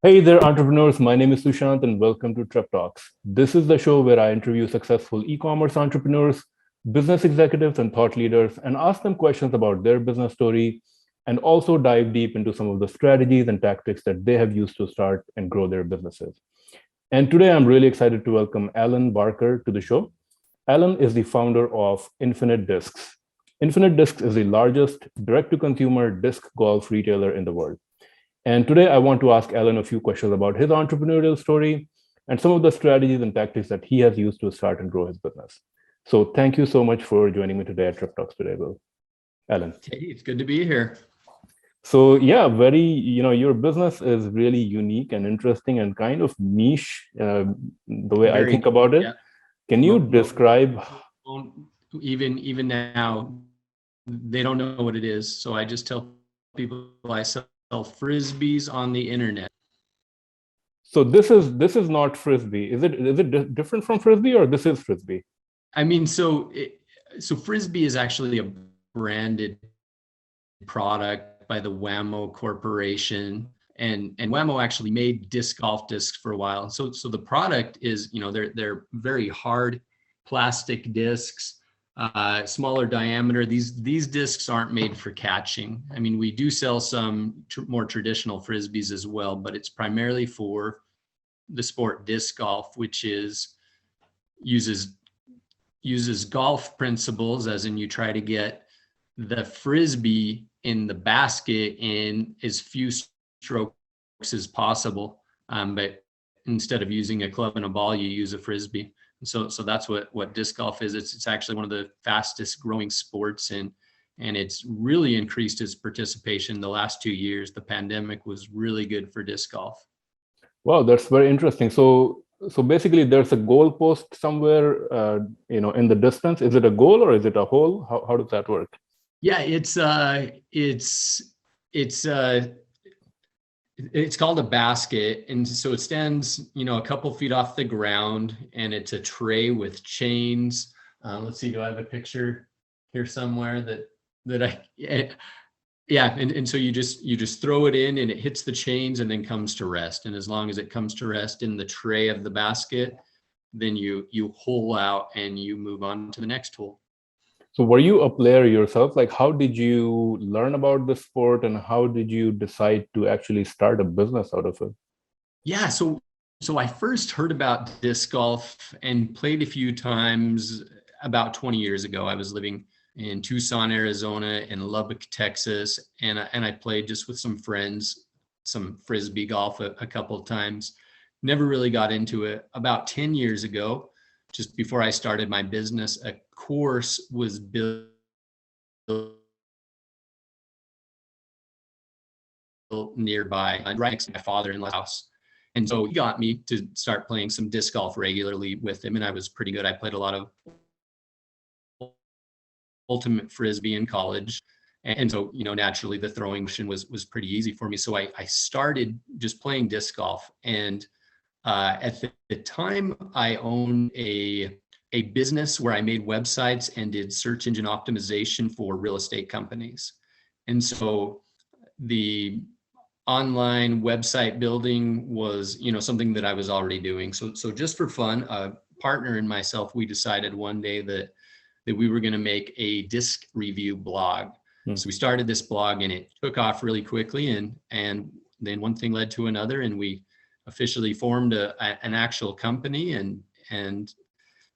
Hey there, entrepreneurs. My name is Sushant, and welcome to Tik Talks. This is the show where I interview successful e commerce entrepreneurs, business executives, and thought leaders and ask them questions about their business story and also dive deep into some of the strategies and tactics that they have used to start and grow their businesses. And today I'm really excited to welcome Alan Barker to the show. Alan is the founder of Infinite Discs. Infinite Discs is the largest direct to consumer disc golf retailer in the world. And today I want to ask Alan a few questions about his entrepreneurial story and some of the strategies and tactics that he has used to start and grow his business. So thank you so much for joining me today at Trip Talks today, Will. Alan. Hey, it's good to be here. So yeah, your business is really unique and interesting and kind of niche, the way I think about it. Yeah. Can you describe? Even now, they don't know what it is. So I just tell people I sell frisbees on the internet. So this is not frisbee. Is it different from frisbee, or this is frisbee? I mean, so frisbee is actually a branded product by the Whammo Corporation, and Whammo actually made disc golf discs for a while. So the product is, they're very hard plastic discs. Smaller diameter. These discs aren't made for catching. I mean, we do sell some more traditional frisbees as well, but it's primarily for the sport disc golf, which uses golf principles, as in you try to get the frisbee in the basket in as few strokes as possible. But instead of using a club and a ball, you use a frisbee. So that's what disc golf is. It's actually one of the fastest growing sports, and it's really increased its participation the last 2 years. The pandemic was really good for disc golf. Wow, that's very interesting. So basically, there's a goal post somewhere, in the distance. Is it a goal or is it a hole? How does that work? Yeah, it's called a basket, and so it stands, a couple feet off the ground, and it's a tray with chains. Let's see, do I have a picture here somewhere and so you just throw it in, and it hits the chains and then comes to rest. And as long as it comes to rest in the tray of the basket, then you hole out and you move on to the next hole. So were you a player yourself? Like, how did you learn about the sport, and how did you decide to actually start a business out of it? Yeah, so I first heard about disc golf and played a few times about 20 years ago. I was living in Tucson, Arizona, and Lubbock, Texas, and I played just with some friends, some frisbee golf a couple of times. Never really got into it. About 10 years ago, just before I started my business, a course was built nearby, right next to my father-in-law's house. And so he got me to start playing some disc golf regularly with him, and I was pretty good. I played a lot of ultimate frisbee in college. And so, naturally the throwing motion was pretty easy for me. So I started just playing disc golf. And at the time, I owned a business where I made websites and did search engine optimization for real estate companies. And so the online website building was, something that I was already doing. So just for fun, a partner and myself, we decided one day that we were going to make a disc review blog. So we started this blog, and it took off really quickly. And then one thing led to another, and we officially formed an actual company and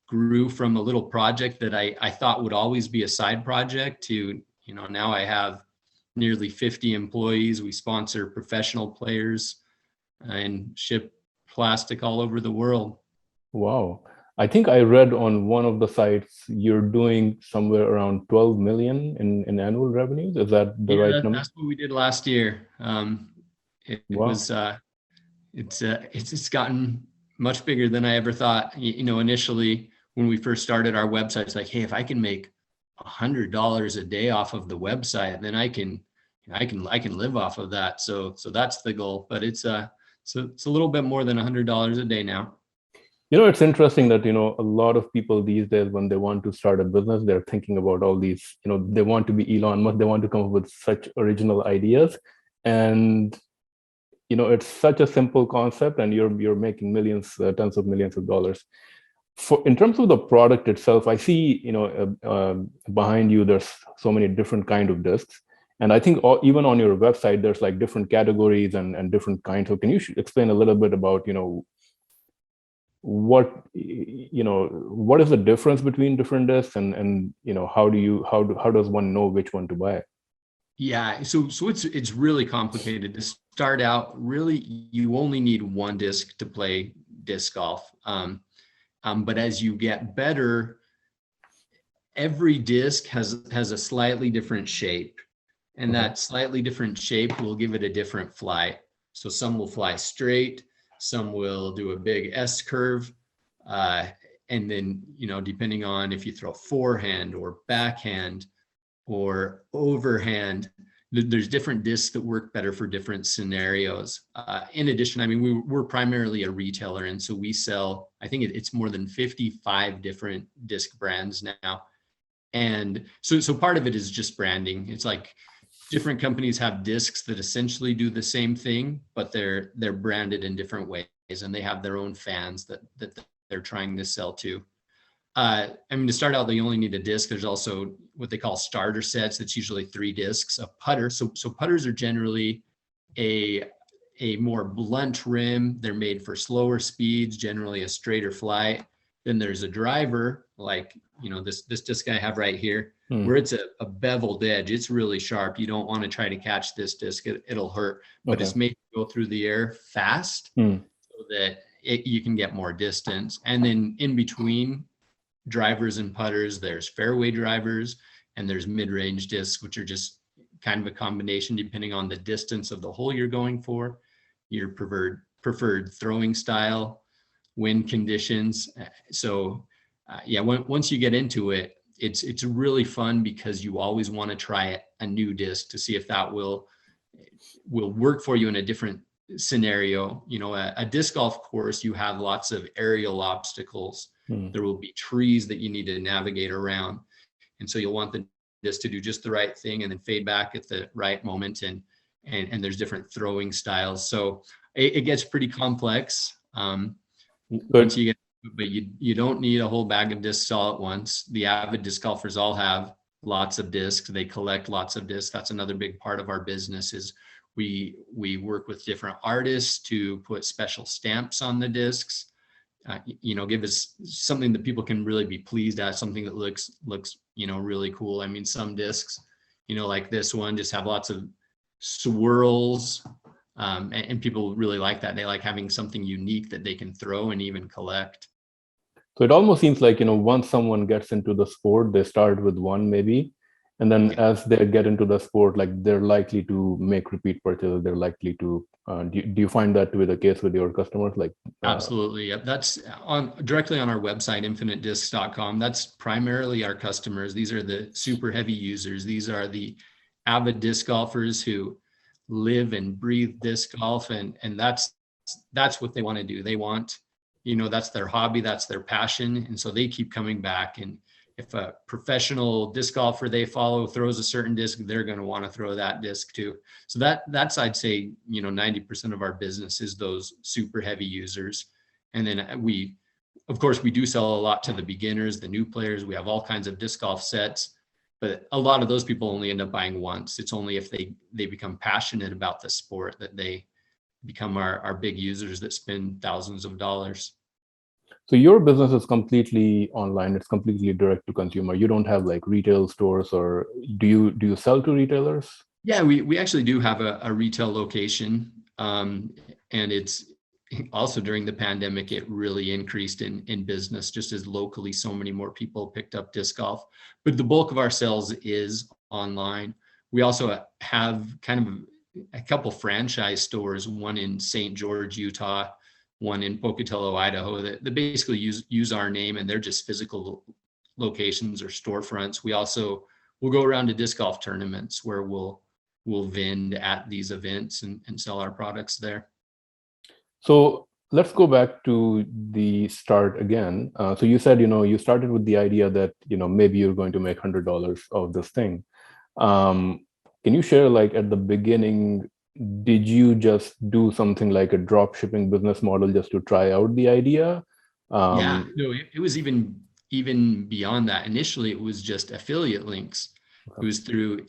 grew from a little project that I thought would always be a side project to, now I have nearly 50 employees. We sponsor professional players and ship plastic all over the world. Wow. I think I read on one of the sites you're doing somewhere around 12 million in annual revenues. Is that the right number? That's what we did last year. It's gotten much bigger than I ever thought. Initially when we first started our website, it's like, hey, if I can make $100 a day off of the website, then I can live off of that. So that's the goal. But it's a little bit more than $100 a day now. It's interesting that, a lot of people these days, when they want to start a business, they're thinking about all these, they want to be Elon Musk, they want to come up with such original ideas. And it's such a simple concept, and you're making millions, tens of millions of dollars. For in terms of the product itself, I see, behind you there's so many different kind of discs, and I think even on your website there's like different categories and different kinds. So can you explain a little bit about, what is the difference between different discs, and how does one know which one to buy? Yeah, so it's really complicated. To start out, really, you only need one disc to play disc golf. But as you get better, every disc has a slightly different shape, and that slightly different shape will give it a different fly. So some will fly straight, some will do a big S curve, and then depending on if you throw forehand or backhand or overhand, there's different discs that work better for different scenarios. In addition, I mean, we're primarily a retailer, and so we sell, I think it's more than 55 different disc brands now. And so part of it is just branding. It's like different companies have discs that essentially do the same thing, but they're branded in different ways, and they have their own fans that they're trying to sell to. I mean, to start out, they only need a disc. There's also what they call starter sets. That's usually 3 discs. A putter. So putters are generally a more blunt rim. They're made for slower speeds, generally a straighter flight. Then there's a driver, like this disc I have right here, where it's a beveled edge. It's really sharp. You don't want to try to catch this disc. It'll hurt. But it's made to go through the air fast, so that you can get more distance. And then in between drivers and putters, there's fairway drivers, and there's mid-range discs, which are just kind of a combination depending on the distance of the hole you're going for, your preferred throwing style, wind conditions. So once you get into it, it's really fun, because you always want to try a new disc to see if that will work for you in a different scenario. A disc golf course, you have lots of aerial obstacles. There will be trees that you need to navigate around. And so you'll want the disc to do just the right thing and then fade back at the right moment. And there's different throwing styles. So it gets pretty complex once you get, but you don't need a whole bag of discs all at once. The avid disc golfers all have lots of discs. They collect lots of discs. That's another big part of our business. Is we work with different artists to put special stamps on the discs. Give us something that people can really be pleased at, something that looks really cool. I mean, some discs, like this one, just have lots of swirls, and people really like that. They like having something unique that they can throw and even collect. So it almost seems like, once someone gets into the sport, they start with one maybe, and then as they get into the sport, like they're likely to make repeat purchases. They're likely to. Do you find that to be the case with your customers? Like absolutely, yeah. That's directly on our website, infinitediscs.com. That's primarily our customers. These are the super heavy users. These are the avid disc golfers who live and breathe disc golf, and that's what they want to do. They want, that's their hobby, that's their passion, and so they keep coming back. And if a professional disc golfer they follow throws a certain disc, they're going to want to throw that disc too. So that's I'd say 90% of our business is those super heavy users. And then we do sell a lot to the beginners, the new players. We have all kinds of disc golf sets, but a lot of those people only end up buying once. It's only if they become passionate about the sport that they become our big users that spend thousands of dollars. So your business is completely online. It's completely direct to consumer. You don't have like retail stores, or do you sell to retailers? Yeah, we actually do have a retail location. And it's also during the pandemic, it really increased in business, just as locally so many more people picked up disc golf. But the bulk of our sales is online. We also have kind of a couple franchise stores, one in St. George, Utah, one in Pocatello, Idaho, that basically use our name, and they're just physical locations or storefronts. We'll go around to disc golf tournaments where we'll vend at these events and sell our products there. So let's go back to the start again. So you said, you started with the idea that, maybe you're going to make $100 of this thing. Can you share, like, at the beginning, did you just do something like a drop shipping business model just to try out the idea? Yeah, Um, no, it was even beyond that. Initially, it was just affiliate links. It was through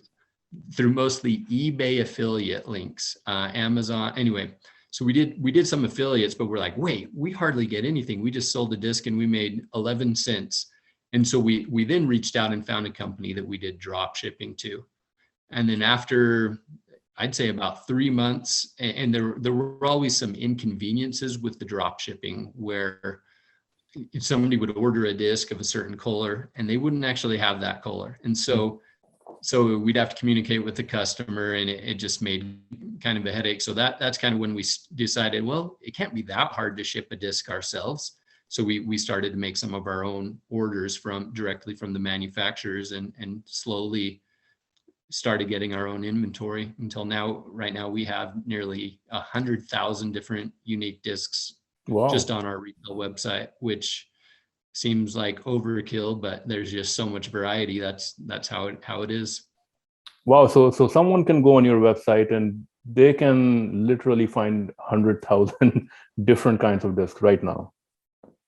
mostly eBay affiliate links, Amazon. Anyway, so we did some affiliates, but we're like, wait, we hardly get anything. We just sold a disc and we made 11 cents. And so we then reached out and found a company that we did drop shipping to. And then after, I'd say about 3 months, and there were always some inconveniences with the drop shipping where if somebody would order a disc of a certain color and they wouldn't actually have that color. And so we'd have to communicate with the customer, and it just made kind of a headache. So that's kind of when we decided, well, it can't be that hard to ship a disc ourselves. So we started to make some of our own orders directly from the manufacturers, and slowly started getting our own inventory until now. Right now, we have nearly 100,000 different unique discs just wow. on our retail website, which seems like overkill, but there's just so much variety. That's how it is. Wow. So someone can go on your website and they can literally find 100,000 different kinds of discs right now.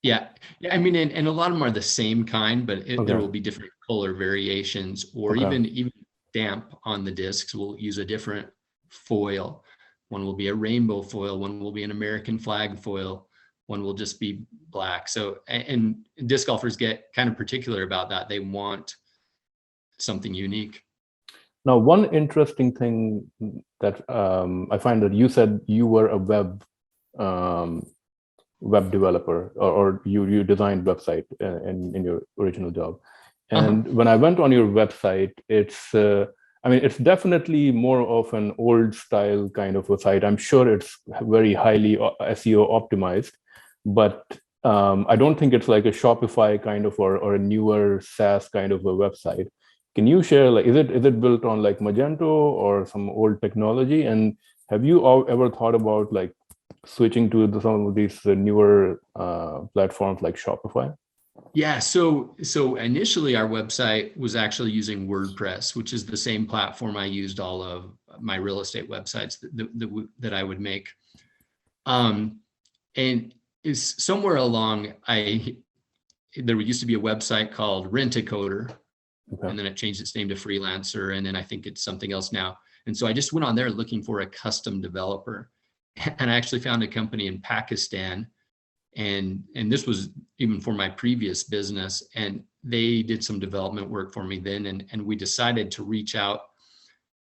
Yeah, yeah. I mean, and a lot of them are the same kind, but there Okay. will be different color variations, or Okay. even stamp on the discs. We'll use a different foil. One will be a rainbow foil. One will be an American flag foil. One will just be black. So, and disc golfers get kind of particular about that. They want something unique. Now, one interesting thing that I find that you said you were a um, web developer, or you designed website in your original job. Uh-huh. And when I went on your website, I mean, it's definitely more of an old style kind of a site. I'm sure it's very highly SEO optimized, but I don't think it's like a Shopify kind of, or a newer SaaS kind of a website. Can you share, like, is it built on like Magento or some old technology? And have you ever thought about like switching to some of these newer platforms like Shopify? Yeah, so initially our website was actually using WordPress, which is the same platform I used all of my real estate websites that I would make. Um, and is somewhere along there used to be a website called Rent-A-Coder, Okay. and then it changed its name to Freelancer, and then I think it's something else now. And so I just went on there looking for a custom developer, and I actually found a company in Pakistan, and this was even for my previous business, and they did some development work for me then, and we decided to reach out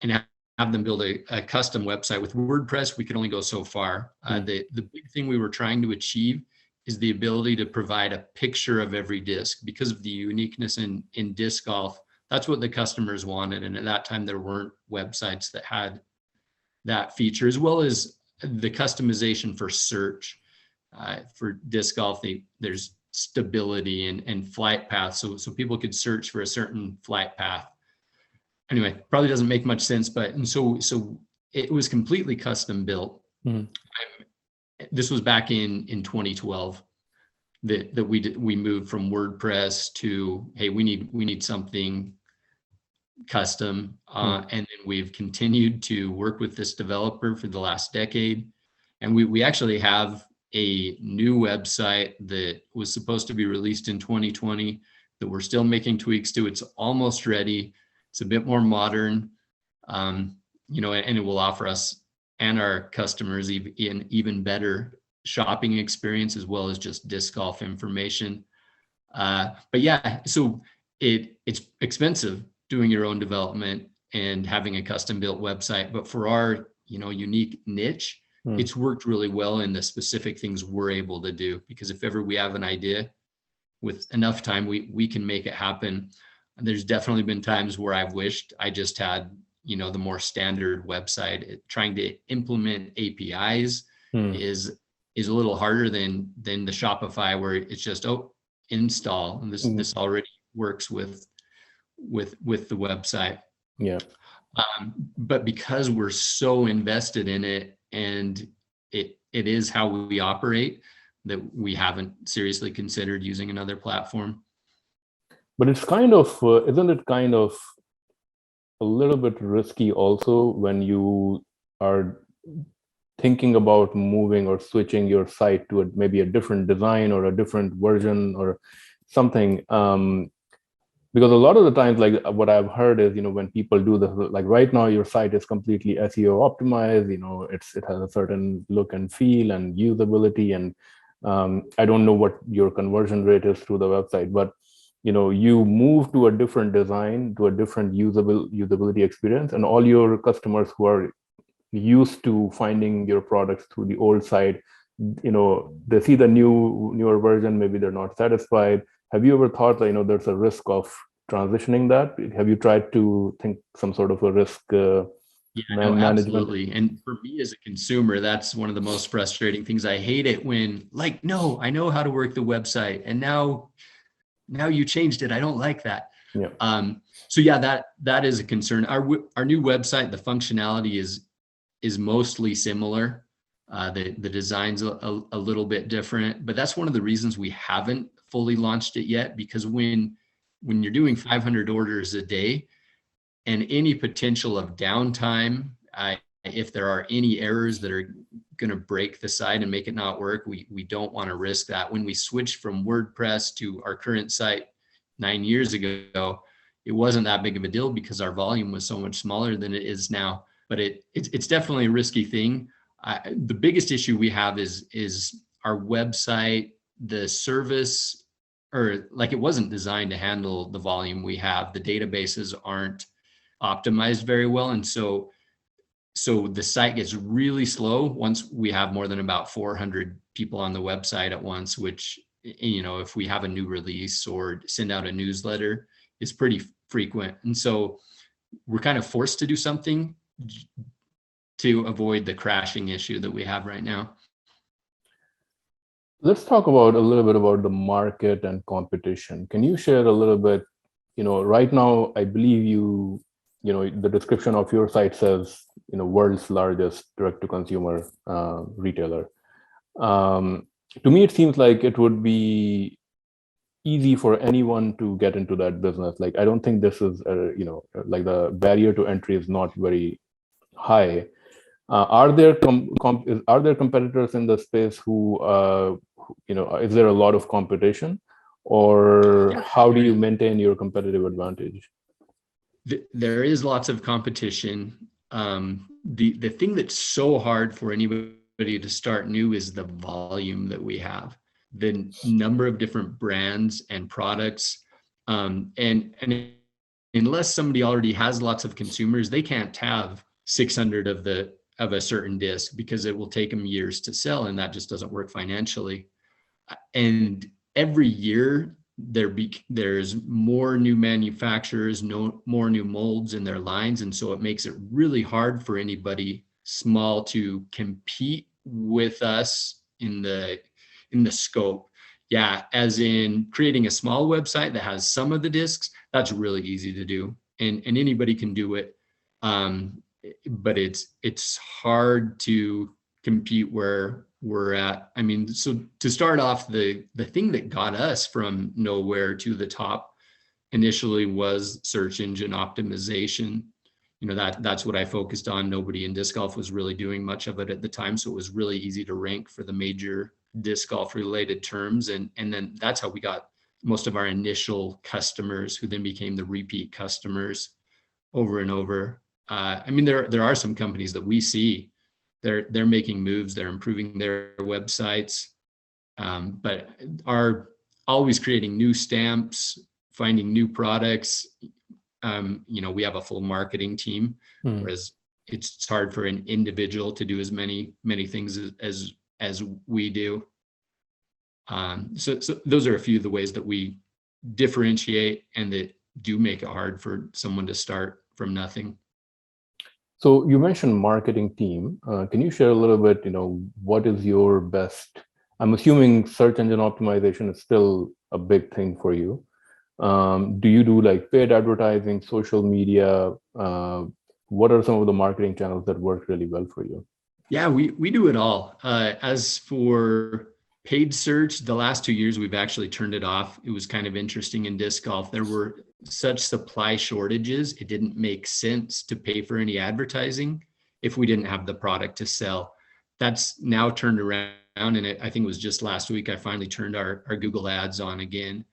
and have them build a custom website. With WordPress, we could only go so far. Mm. The big thing we were trying to achieve is the ability to provide a picture of every disc, because of the uniqueness in disc golf. That's what the customers wanted, and at that time there weren't websites that had that feature, as well as the customization for search. For disc golf, there's stability and flight path, so people could search for a certain flight path. Anyway, probably doesn't make much sense, but and so it was completely custom built. Mm. This was back in 2012 that we moved from WordPress to, hey, we need something custom, Mm. and then we've continued to work with this developer for the last decade, and we actually have a new website that was supposed to be released in 2020 that we're still making tweaks to. It's almost ready. It's a bit more modern, and it will offer us and our customers even better shopping experience, as well as just disc golf information. But yeah, so it's expensive doing your own development and having a custom built website, but for our unique niche, Mm. it's worked really well in the specific things we're able to do. Because if ever we have an idea, with enough time, we can make it happen. And there's definitely been times where I've wished I just had the more standard website. Trying to implement APIs Mm. is a little harder than the Shopify, where it's just, oh, install, and Mm. this already works with the website. Yeah. But because we're so invested in it, and it is how we operate, that we haven't seriously considered using another platform. But it's kind of, isn't it kind of a little bit risky also when you are thinking about moving or switching your site to maybe a different design or a different version or something. Because a lot of the times, like what I've heard is, when people do this, like right now your site is completely SEO optimized, it has a certain look and feel and usability. And I don't know what your conversion rate is through the website, but you move to a different design, to a different usability experience, and all your customers who are used to finding your products through the old site, they see the newer version, maybe they're not satisfied. Have you ever thought that there's a risk of transitioning that? Have you tried to think some sort of a risk Yeah, no, management? absolutely. And for me as a consumer, that's one of the most frustrating things. I hate it when like, no, I know how to work the website and now you changed it. I don't like that. Yeah. So yeah, that is a concern. Our new website, the functionality is mostly similar. The design's a little bit different, but that's one of the reasons we haven't fully launched it yet, because when you're doing 500 orders a day and any potential of downtime, if there are any errors that are going to break the site and make it not work, we don't want to risk that. When we switched from WordPress to our current site 9 years ago, it wasn't that big of a deal because our volume was so much smaller than it is now. But it's definitely a risky thing. The biggest issue we have is our website, the service, or like it wasn't designed to handle the volume we have. The databases aren't optimized very well, and so the site gets really slow once we have more than about 400 people on the website at once, which, if we have a new release or send out a newsletter, is pretty frequent. And so we're kind of forced to do something to avoid the crashing issue that we have right now. Let's talk about a little bit about the market and competition. Can you share a little bit, right now, I believe the description of your site says, world's largest direct-to-consumer retailer. To me, it seems like it would be easy for anyone to get into that business. Like, I don't think this is, like the barrier to entry is not very high. Are there competitors in the space who, is there a lot of competition, or how do you maintain your competitive advantage? There is lots of competition. The thing that's so hard for anybody to start new is the volume that we have, the number of different brands and products, and unless somebody already has lots of consumers, they can't have 600 of a certain disc because it will take them years to sell, and that just doesn't work financially. And every year there's more new manufacturers, more new molds in their lines, and so it makes it really hard for anybody small to compete with us in the scope. Yeah, as in creating a small website that has some of the discs, that's really easy to do, and anybody can do it. But it's hard to compete where we're at. I mean, so to start off, the thing that got us from nowhere to the top initially was search engine optimization. That's what I focused on. Nobody in disc golf was really doing much of it at the time, so it was really easy to rank for the major disc golf related terms, and then that's how we got most of our initial customers, who then became the repeat customers over and over. I mean, there are some companies that we see they're making moves, they're improving their websites, but are always creating new stamps, finding new products. We have a full marketing team, whereas it's hard for an individual to do as many things as we do. So those are a few of the ways that we differentiate and that do make it hard for someone to start from nothing. So you mentioned marketing team. Can you share a little bit, what is your best? I'm assuming search engine optimization is still a big thing for you. Do you do like paid advertising, social media? What are some of the marketing channels that work really well for you? Yeah, we do it all. As for paid search, the last 2 years, we've actually turned it off. It was kind of interesting in disc golf. There were such supply shortages, it didn't make sense to pay for any advertising. if we didn't have the product to sell. That's now turned around, and I think it was just last week I finally turned our Google ads on again.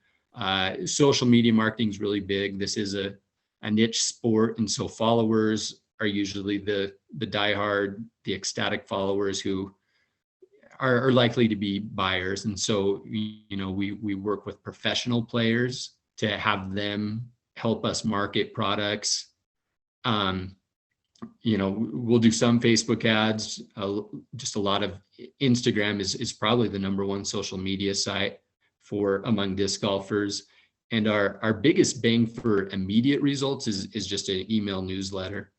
Social media marketing is really big. This is a niche sport, and so followers are usually the diehard, the ecstatic followers who are likely to be buyers. And so, we work with professional players to have them help us market products. We'll do some Facebook ads, just a lot of Instagram is probably the number one social media site for among disc golfers. And our biggest bang for immediate results is just an email newsletter.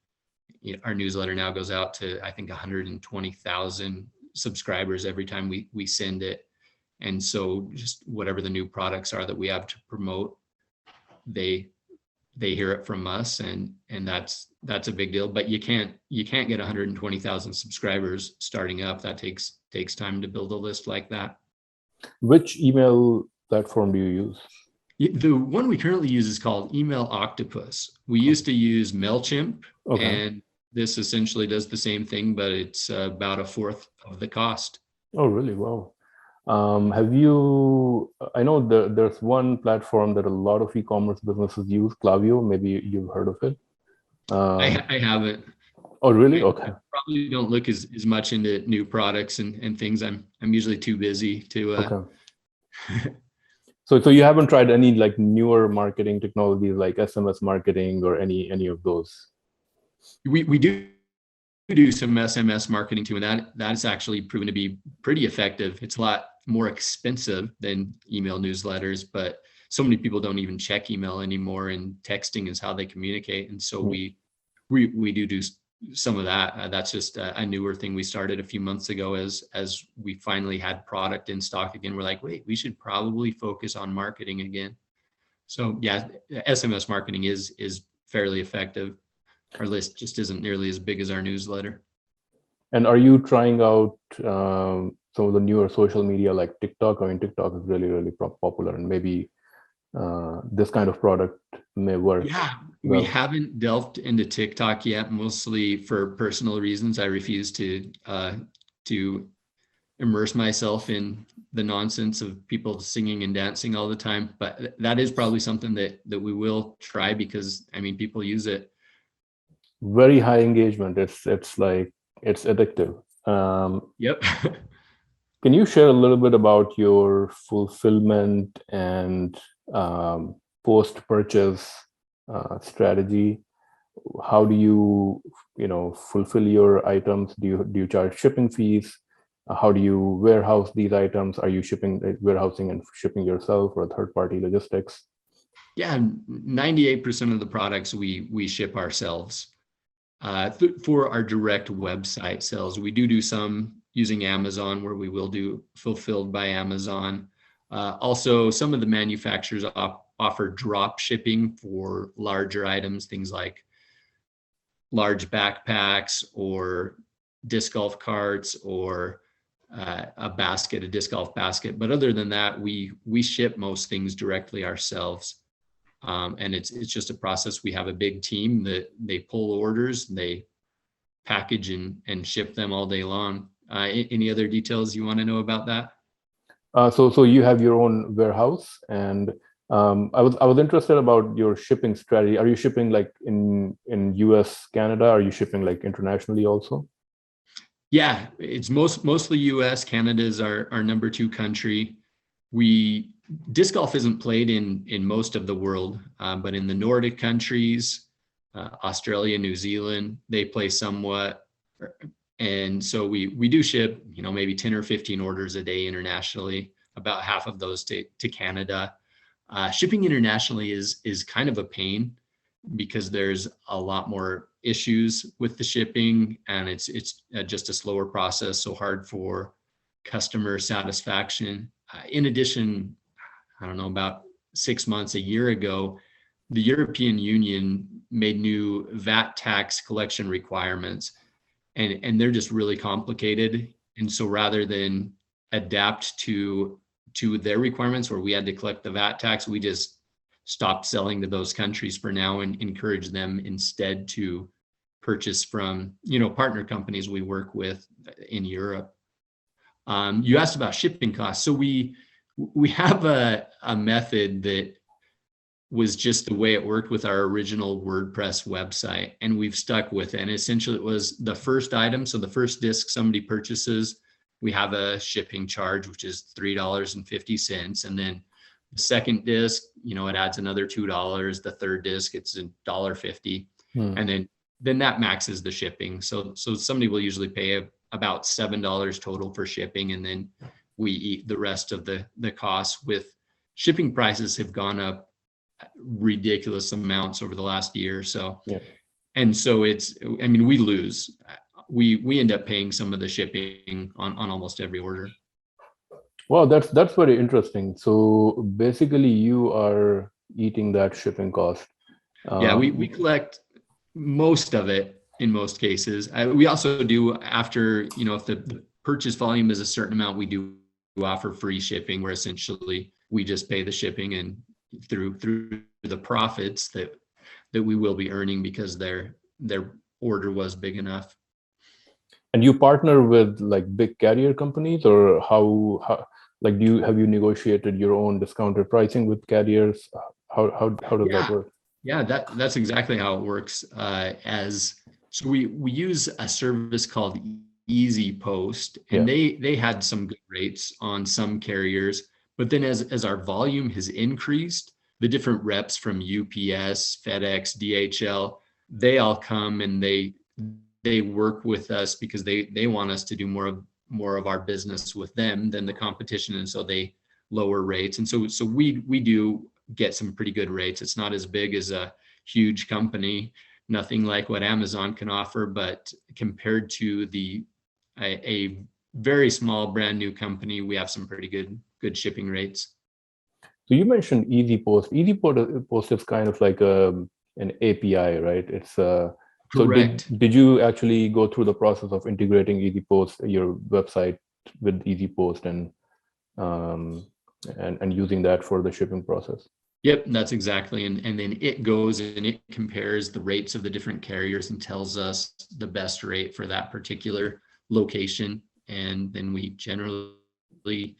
Our newsletter now goes out to, I think, 120,000 subscribers every time we send it. And so just whatever the new products are that we have to promote, they hear it from us, and that's a big deal. But you can't get 120,000 subscribers starting up. That takes time to build a list like that. Which email platform do you use? The one we currently use is called Email Octopus. We used to use MailChimp, and this essentially does the same thing, but it's about a fourth of the cost. Oh, really? Wow. I know there's one platform that a lot of e-commerce businesses use, Klaviyo. Maybe you've heard of it. I haven't. Oh, really? Okay. I probably don't look as much into new products and things. I'm usually too busy to. Okay. So you haven't tried any like newer marketing technologies like SMS marketing or any of those? We do some SMS marketing too, and that's actually proven to be pretty effective. It's a lot more expensive than email newsletters, but so many people don't even check email anymore, and texting is how they communicate. And so we do some of that. That's just a newer thing we started a few months ago as we finally had product in stock again. We're like, wait, we should probably focus on marketing again. So yeah, SMS marketing is fairly effective. Our list just isn't nearly as big as our newsletter. And are you trying out some of the newer social media like TikTok? I mean, TikTok is really, really popular, and maybe this kind of product may work. Yeah, we haven't delved into TikTok yet, mostly for personal reasons. I refuse to immerse myself in the nonsense of people singing and dancing all the time. But that is probably something that we will try, because I mean, people use it. Very high engagement. It's addictive. Yep. Can you share a little bit about your fulfillment and post-purchase strategy? How do you fulfill your items? Do you charge shipping fees? How do you warehouse these items? Are you warehousing and shipping yourself, or third-party logistics? Yeah, 98% of the products we ship ourselves. For our direct website sales, we do some using Amazon, where we will do fulfilled by Amazon. Also, some of the manufacturers offer drop shipping for larger items, things like large backpacks or disc golf carts, or a disc golf basket. But other than that, we ship most things directly ourselves. And it's just a process. We have a big team that they pull orders, they package and ship them all day long. Any other details you want to know about that? So you have your own warehouse, and I was interested about your shipping strategy. Are you shipping like in US, Canada? Are you shipping like internationally also? Yeah, it's mostly US. Canada is our number 2 country. Disc golf isn't played in most of the world, but in the Nordic countries, Australia, New Zealand, they play somewhat. And so we do ship, maybe 10 or 15 orders a day internationally, about half of those to Canada. Shipping internationally is kind of a pain, because there's a lot more issues with the shipping, and it's just a slower process, so hard for customer satisfaction. In addition, I don't know, about 6 months, a year ago, the European Union made new VAT tax collection requirements, and they're just really complicated. And so rather than adapt to their requirements, where we had to collect the VAT tax, we just stopped selling to those countries for now and encourage them instead to purchase from, partner companies we work with in Europe. You asked about shipping costs. So we have a method that was just the way it worked with our original WordPress website, and we've stuck with it. And essentially it was the first item. So the first disc somebody purchases, we have a shipping charge, which is $3.50. And then the second disc, it adds another $2. The third disc, it's $1.50. And then that maxes the shipping. So somebody will usually pay about $7 total for shipping. And then we eat the rest of the costs. With shipping prices have gone up ridiculous amounts over the last year. So, and so we lose. We end up paying some of the shipping on almost every order. Wow, that's very interesting. So basically you are eating that shipping cost. Yeah, we collect most of it in most cases. We also do, after, if the purchase volume is a certain amount, we do offer free shipping, where essentially we just pay the shipping, and through the profits that we will be earning because their order was big enough. And you partner with like big carrier companies, or how like have you negotiated your own discounted pricing with carriers? How does that work? Yeah, that's exactly how it works. So we use a service called Easy Post, and they had some good rates on some carriers. But then as our volume has increased, the different reps from UPS, FedEx, DHL, they all come and they work with us because they want us to do more of our business with them than the competition. And so they lower rates. And so we do get some pretty good rates. It's not as big as a huge company, nothing like what Amazon can offer, but compared to a very small brand new company, we have some pretty good shipping rates. So you mentioned Easy Post. Easy Post is kind of like an API, right? It's correct. So did you actually go through the process of integrating Easy Post, your website, with Easy Post and using that for the shipping process? Yep, that's exactly. And then it goes and it compares the rates of the different carriers and tells us the best rate for that particular location. And then we generally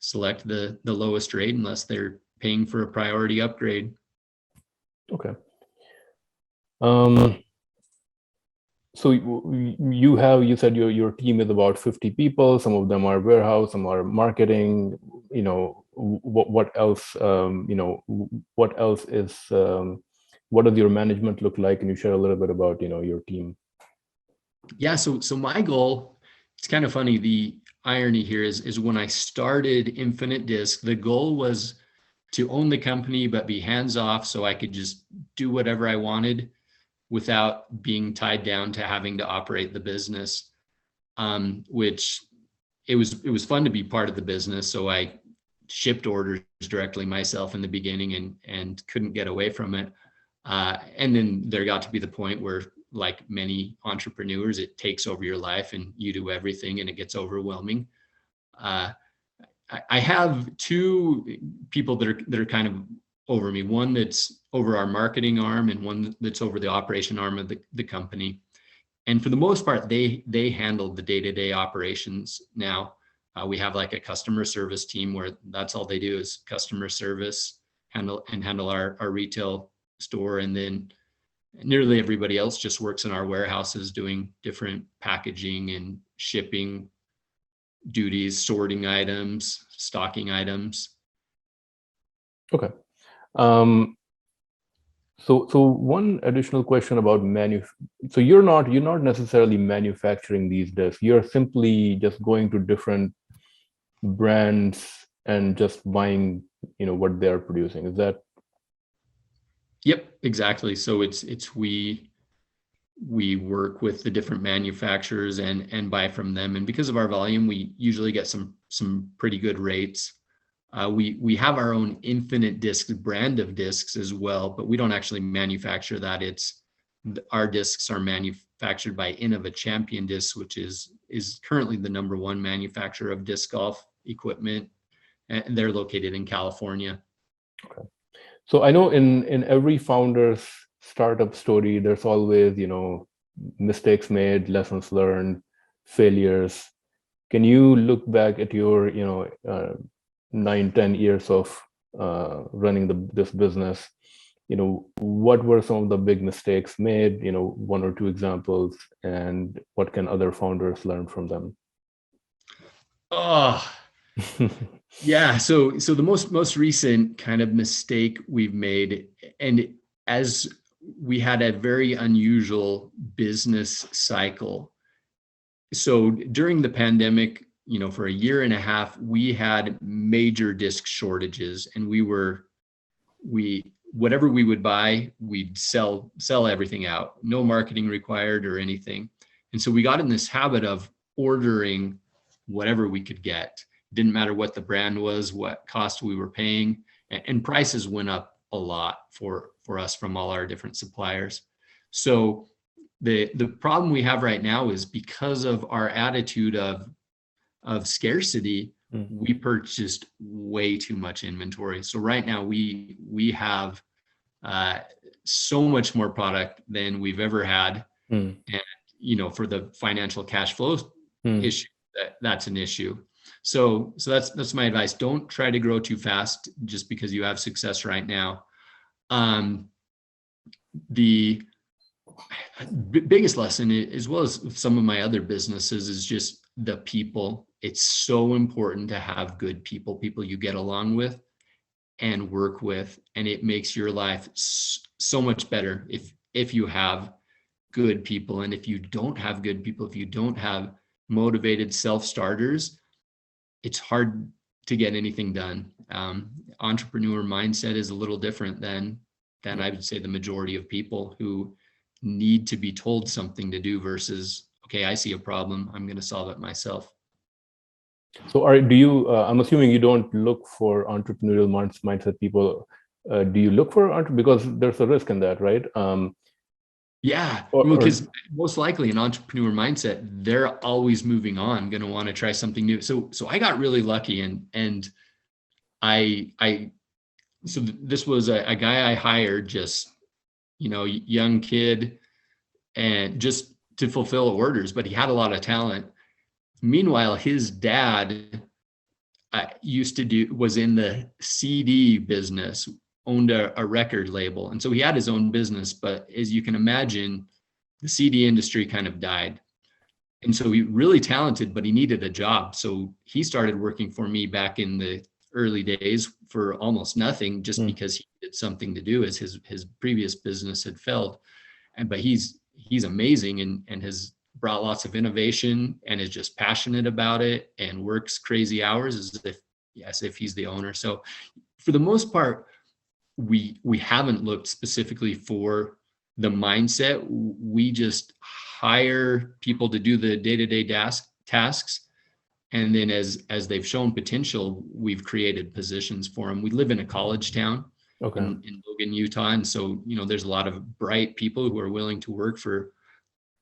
select the lowest rate unless they're paying for a priority upgrade. Okay. So you said your team is about 50 people. Some of them are warehouse, some are marketing. What else? What else is? What does your management look like? Can you share a little bit about your team? Yeah. So my goal, it's kind of funny. The irony here is when I started Infinite Disc, the goal was to own the company but be hands off, so I could just do whatever I wanted without being tied down to having to operate the business. Which it was fun to be part of the business. So I shipped orders directly myself in the beginning and couldn't get away from it. And then there got to be the point where, like many entrepreneurs, it takes over your life and you do everything and it gets overwhelming. I have two people that are kind of over me, one that's over our marketing arm and one that's over the operation arm of the company. And for the most part, they handle the day-to-day operations now. We have like a customer service team where that's all they do is customer service, handle our retail store. And then nearly everybody else just works in our warehouses doing different packaging and shipping duties, sorting items, stocking items. Okay. So one additional question about so you're not necessarily manufacturing these discs. You're simply just going to different brands and just buying, what they're producing. Is that? Yep, exactly. So it's we work with the different manufacturers and buy from them. And because of our volume, we usually get some pretty good rates. We have our own Infinite Disc brand of discs as well, but we don't actually manufacture that. Our discs are manufactured by Innova Champion Discs, which is currently the #1 manufacturer of disc golf equipment, and they're located in California. Okay. So I know in every founder's startup story, there's always, mistakes made, lessons learned, failures. Can you look back at your 9, 10 years of running this business? What were some of the big mistakes made? One or two examples, and what can other founders learn from them? Oh, yeah. So the most recent kind of mistake we've made, and as we had a very unusual business cycle. So during the pandemic, for a year and a half, we had major disc shortages, and we whatever we would buy, we'd sell everything out, no marketing required or anything. And so we got in this habit of ordering whatever we could get. Didn't matter what the brand was, what cost we were paying, and prices went up a lot for us from all our different suppliers. So the problem we have right now is because of our attitude of scarcity, we purchased way too much inventory. So right now we have so much more product than we've ever had. And for the financial cash flow issue, that's an issue. So that's my advice. Don't try to grow too fast just because you have success right now. The biggest lesson, as well as some of my other businesses, is just the people. It's so important to have good people you get along with and work with, and it makes your life so much better if you have good people. And if you don't have good people, if you don't have motivated self-starters, it's hard to get anything done. Entrepreneur mindset is a little different than I would say the majority of people who need to be told something to do versus, okay, I see a problem, I'm going to solve it myself. So I'm assuming you don't look for entrepreneurial mindset people. Do you look for because there's a risk in that, right? Yeah, because most likely an entrepreneur mindset, they're always moving on, going to want to try something new. So I got really lucky, and so this was a guy I hired, just, young kid, and just to fulfill orders, but he had a lot of talent. Meanwhile, his dad was in the CD business, owned a record label. And so he had his own business, but as you can imagine, the CD industry kind of died. And so he really talented, but he needed a job. So he started working for me back in the early days for almost nothing, just because he needed something to do, as his previous business had failed. But he's amazing and has brought lots of innovation and is just passionate about it and works crazy hours as if he's the owner. So for the most part, we haven't looked specifically for the mindset. We just hire people to do the day-to-day tasks. And then as they've shown potential, we've created positions for them. We live in a college town in Logan, Utah. And so, there's a lot of bright people who are willing to work for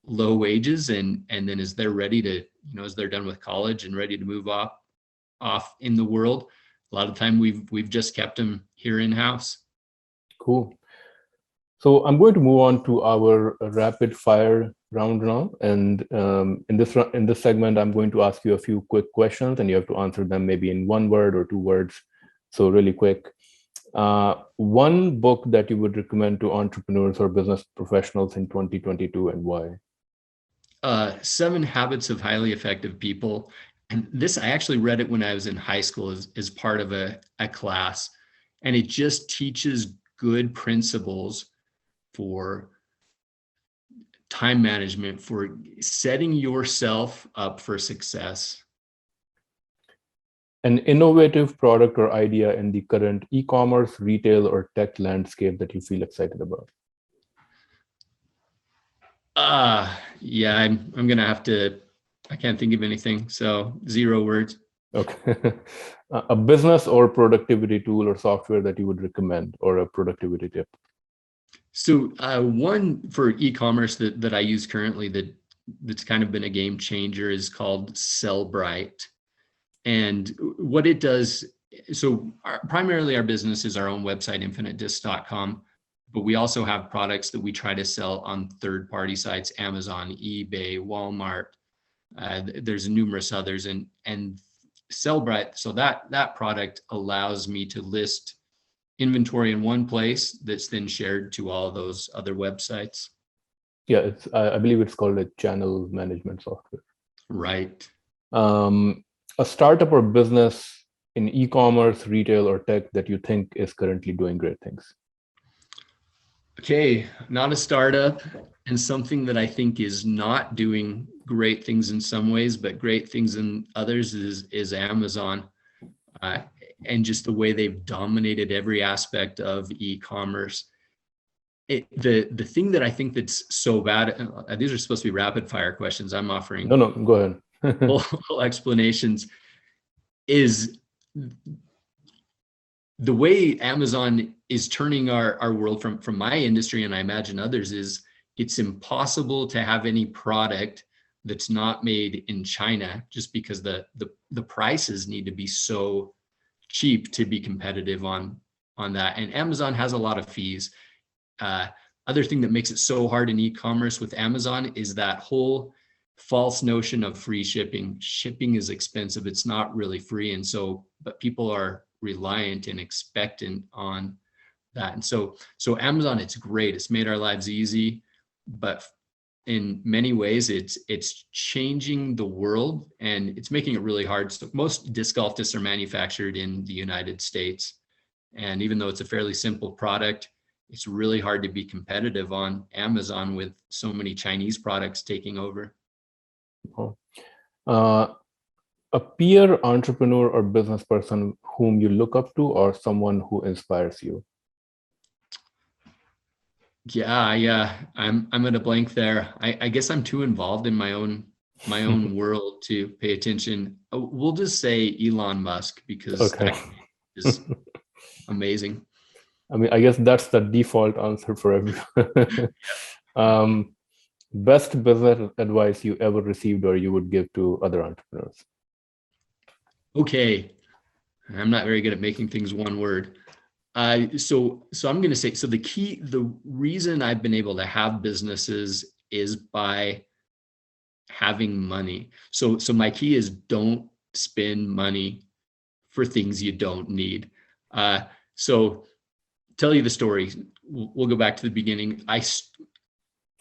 low wages. And then as they're ready to, as they're done with college and ready to move off in the world, a lot of the time we've just kept them here in-house. Cool. So I'm going to move on to our rapid fire round now. And in this segment, I'm going to ask you a few quick questions, and you have to answer them maybe in 1 word or 2 words. So really quick. One book that you would recommend to entrepreneurs or business professionals in 2022, and why? 7 Habits of Highly Effective People. And this, I actually read it when I was in high school as part of a class. And it just teaches good principles for time management, for setting yourself up for success. An innovative product or idea in the current e-commerce, retail, or tech landscape that you feel excited about? Yeah, I'm gonna have to, I can't think of anything. So 0 words. Okay. A business or productivity tool or software that you would recommend, or a productivity tip? So one for e-commerce that I use currently that's kind of been a game changer is called Sellbrite. And what it does, so primarily our business is our own website, infinitedisc.com. but we also have products that we try to sell on third-party sites, Amazon, eBay, Walmart. There's numerous others, and Sellbrite. So that product allows me to list inventory in one place that's then shared to all those other websites. Yeah, I believe it's called a channel management software. Right. A startup or business in e-commerce, retail, or tech that you think is currently doing great things. Okay, not a startup, and something that I think is not doing great things in some ways, but great things in others is Amazon, and just the way they've dominated every aspect of e-commerce. The thing that I think that's so bad, these are supposed to be rapid fire questions. I'm offering No, go ahead. full explanations, is the way Amazon is turning our world from my industry, and I imagine others, is it's impossible to have any product that's not made in China, just because the prices need to be so cheap to be competitive on that. And Amazon has a lot of fees. Other thing that makes it so hard in e-commerce with Amazon is that whole false notion of free shipping. Shipping is expensive. It's not really free. And so, but people are reliant and expectant on that. And so Amazon, it's great. It's made our lives easy, but in many ways it's changing the world, and it's making it really hard. So most disc golf discs are manufactured in the United States. And even though it's a fairly simple product, it's really hard to be competitive on Amazon with so many Chinese products taking over. A peer entrepreneur or business person whom you look up to, or someone who inspires you? Yeah, I'm at a blank there. I guess I'm too involved in my own world to pay attention. We'll just say Elon Musk, because Okay. that is amazing. I mean, I guess that's the default answer for everyone. Best business advice you ever received or you would give to other entrepreneurs? Okay, I'm not very good at making things one word. So I'm going to say, so the reason I've been able to have businesses is by having money. So my key is, don't spend money for things you don't need. So tell you the story. We'll go back to the beginning.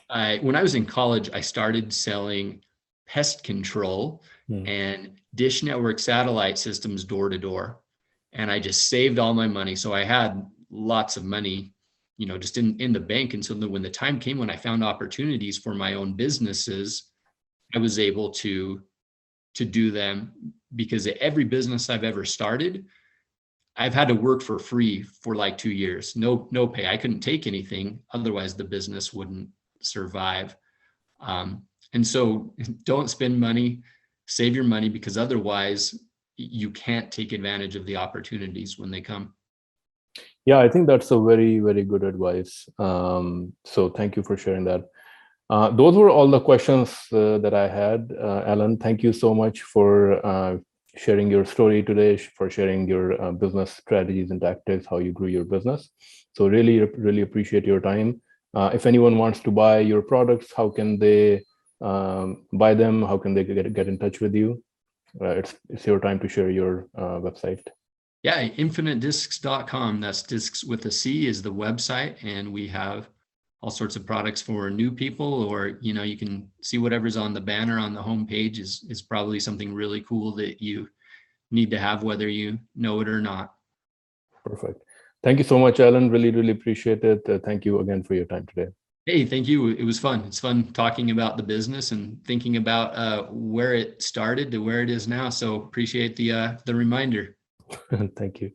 When I was in college, I started selling pest control and dish network satellite systems door to door. And I just saved all my money. So I had lots of money, just in the bank. And so when the time came when I found opportunities for my own businesses, I was able to do them, because every business I've ever started, I've had to work for free for like 2 years. No pay. I couldn't take anything. Otherwise the business wouldn't survive. And so don't spend money, save your money, because otherwise you can't take advantage of the opportunities when they come. Yeah, I think that's a very, very good advice. So thank you for sharing that. Those were all the questions that I had. Alan, thank you so much for sharing your story today, for sharing your business strategies and tactics, how you grew your business. So really, really appreciate your time. If anyone wants to buy your products, how can they buy them? How can they get in touch with you? It's your time to share your website. Yeah, infinitediscs.com. That's discs with a C is the website. And we have all sorts of products for new people, or, you can see whatever's on the banner on the homepage is probably something really cool that you need to have, whether you know it or not. Perfect. Thank you so much, Alan. Really, really appreciate it. Thank you again for your time today. Hey, thank you. It was fun. It's fun talking about the business and thinking about where it started to where it is now. So appreciate the reminder. Thank you.